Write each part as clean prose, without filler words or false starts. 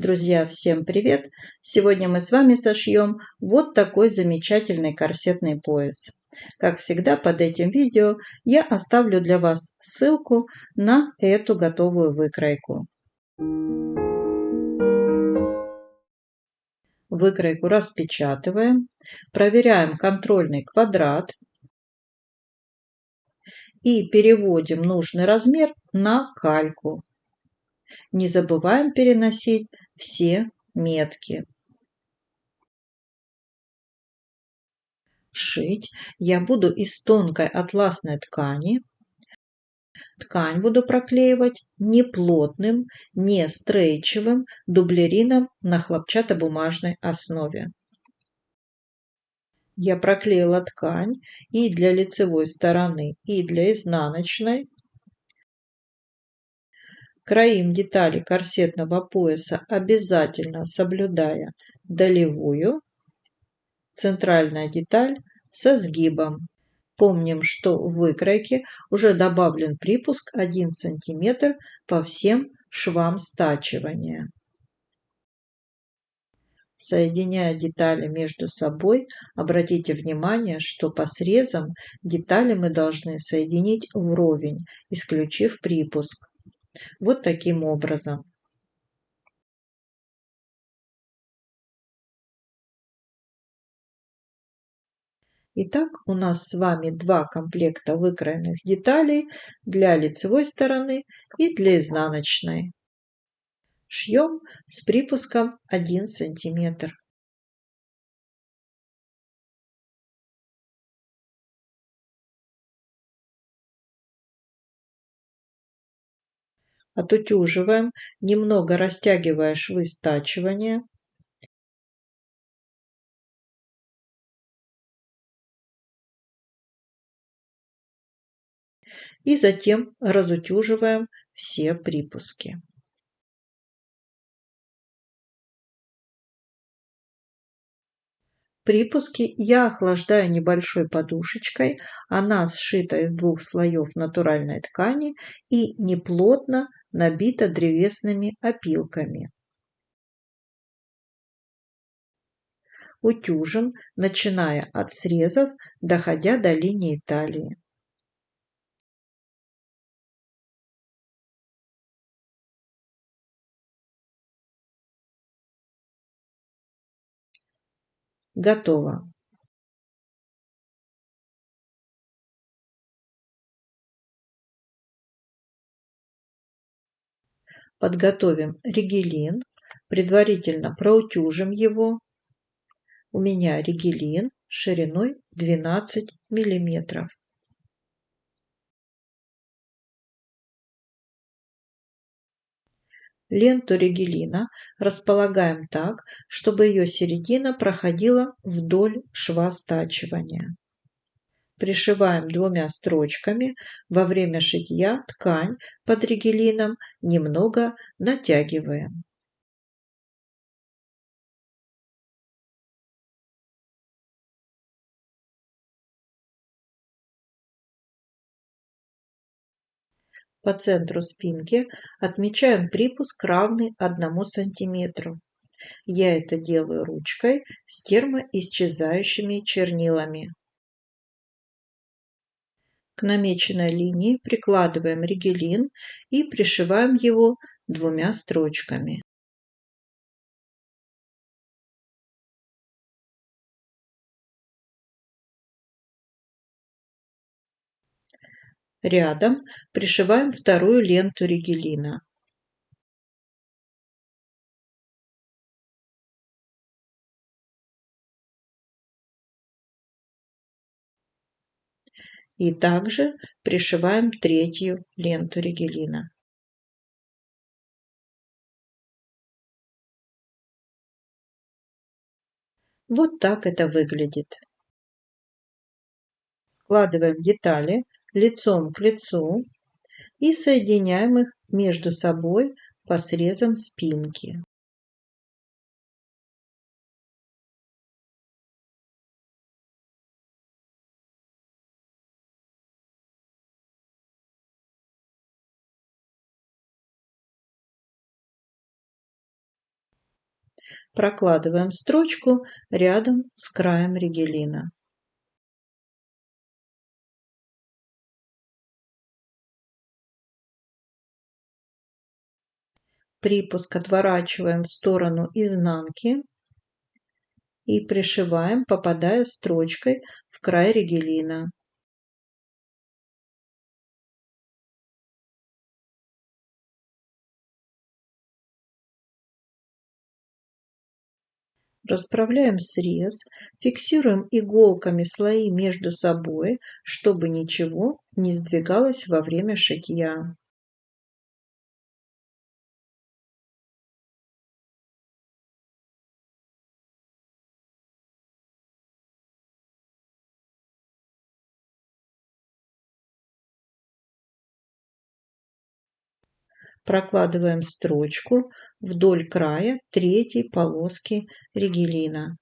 Друзья, всем привет! Сегодня мы с вами сошьем вот такой замечательный корсетный пояс. Как всегда, под этим видео я оставлю для вас ссылку на эту готовую выкройку. Выкройку распечатываем, проверяем контрольный квадрат и переводим нужный размер на кальку. Не забываем переносить все метки. Шить я буду из тонкой атласной ткани. Ткань буду проклеивать не плотным, не стрейчевым дублерином на хлопчатобумажной основе. Я проклеила ткань и для лицевой стороны, и для изнаночной. Краим детали корсетного пояса обязательно соблюдая долевую. Центральная деталь со сгибом. Помним, что в выкройке уже добавлен припуск 1 см по всем швам стачивания. Соединяя детали между собой, обратите внимание, что по срезам детали мы должны соединить вровень, исключив припуск. Вот таким образом. Итак, у нас с вами два комплекта выкроенных деталей для лицевой стороны и для изнаночной. Шьем с припуском 1 см. Отутюживаем, немного растягивая швы стачивания. И затем разутюживаем все припуски. Припуски я охлаждаю небольшой подушечкой. Она сшита из 2 слоев натуральной ткани и неплотно набита древесными опилками. Утюжим, начиная от срезов, доходя до линии талии. Готово. Подготовим ригелин, предварительно проутюжим его. У меня ригелин шириной 12 мм. Ленту ригелина располагаем так, чтобы ее середина проходила вдоль шва стачивания. Пришиваем 2 строчками. Во время шитья ткань под ригелином немного натягиваем. По центру спинки отмечаем припуск, равный 1 см. Я это делаю ручкой с термоисчезающими чернилами. К намеченной линии прикладываем ригелин и пришиваем его 2 строчками. Рядом пришиваем вторую ленту ригелина. И также пришиваем третью ленту ригелина. Вот так это выглядит. Складываем детали лицом к лицу и соединяем их между собой по срезам спинки. Прокладываем строчку рядом с краем ригелина. Припуск отворачиваем в сторону изнанки и пришиваем, попадая строчкой в край ригелина. Расправляем срез, фиксируем иголками слои между собой, чтобы ничего не сдвигалось во время шитья. Прокладываем строчку вдоль края третьей полоски ригелина.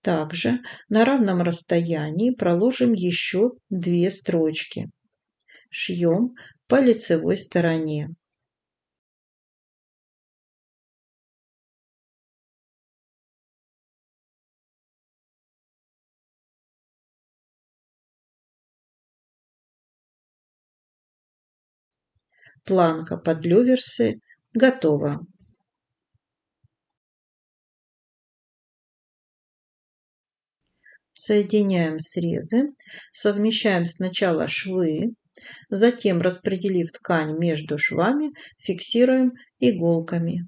Также на равном расстоянии проложим еще 2 строчки. Шьем по лицевой стороне. Планка под люверсы готова. Соединяем срезы, совмещаем сначала швы, затем, распределив ткань между швами, фиксируем иголками.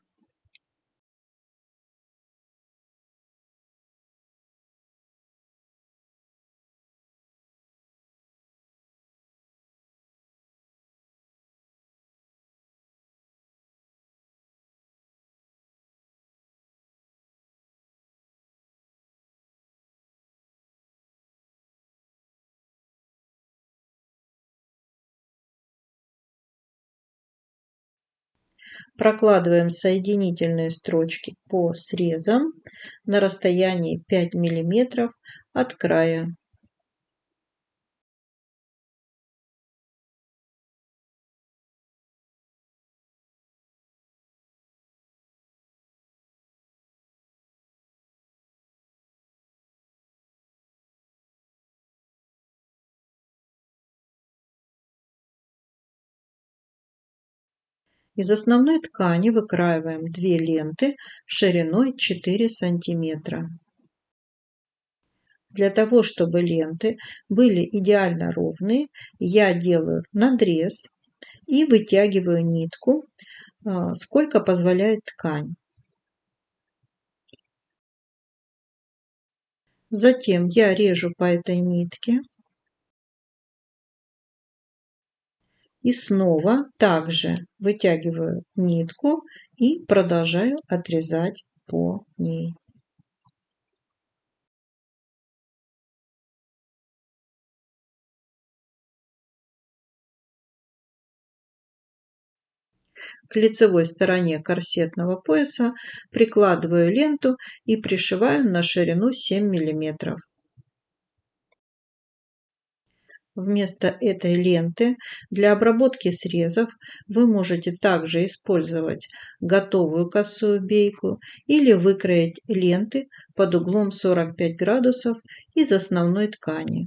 Прокладываем соединительные строчки по срезам на расстоянии 5 мм от края. Из основной ткани выкраиваем 2 ленты шириной 4 см. Для того, чтобы ленты были идеально ровные, я делаю надрез и вытягиваю нитку, сколько позволяет ткань. Затем я режу по этой нитке и снова также вытягиваю нитку и продолжаю отрезать по ней. К лицевой стороне корсетного пояса прикладываю ленту и пришиваю на ширину 7 мм. Вместо этой ленты для обработки срезов вы можете также использовать готовую косую бейку или выкроить ленты под углом 45 градусов из основной ткани.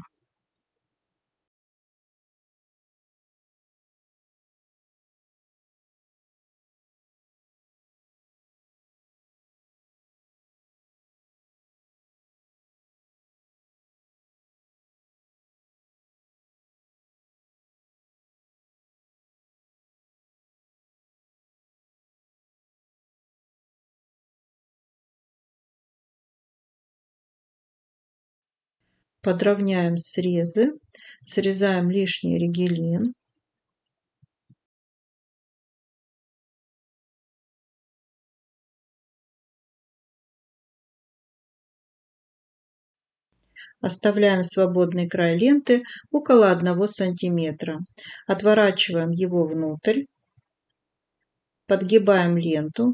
Подровняем срезы, срезаем лишний ригелин. Оставляем свободный край ленты около 1 см. Отворачиваем его внутрь, подгибаем ленту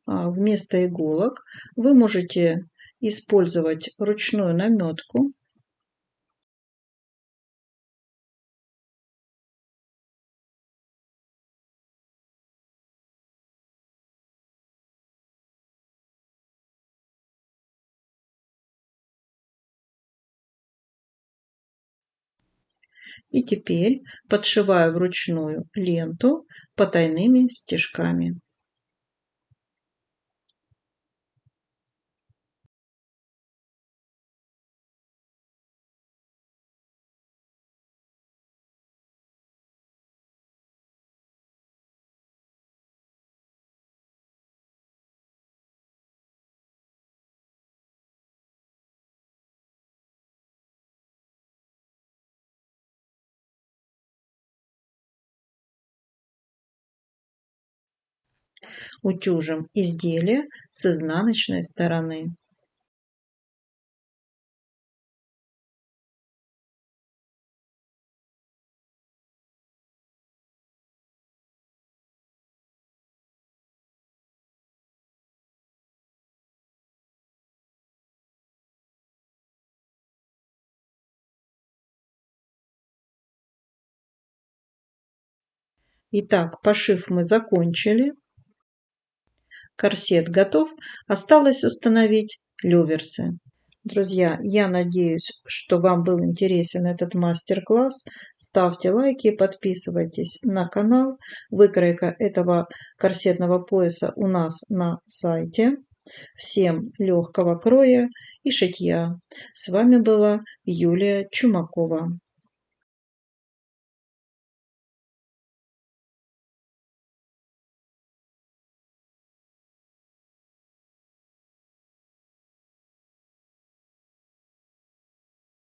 вместо иголок вы можете использовать ручную наметку. И теперь подшиваю вручную ленту потайными стежками. Утюжим изделие с изнаночной стороны. Итак, пошив мы закончили. Корсет готов. Осталось установить люверсы. Друзья, я надеюсь, что вам был интересен этот мастер-класс. Ставьте лайки, подписывайтесь на канал. Выкройка этого корсетного пояса у нас на сайте. Всем легкого кроя и шитья. С вами была Юлия Чумакова.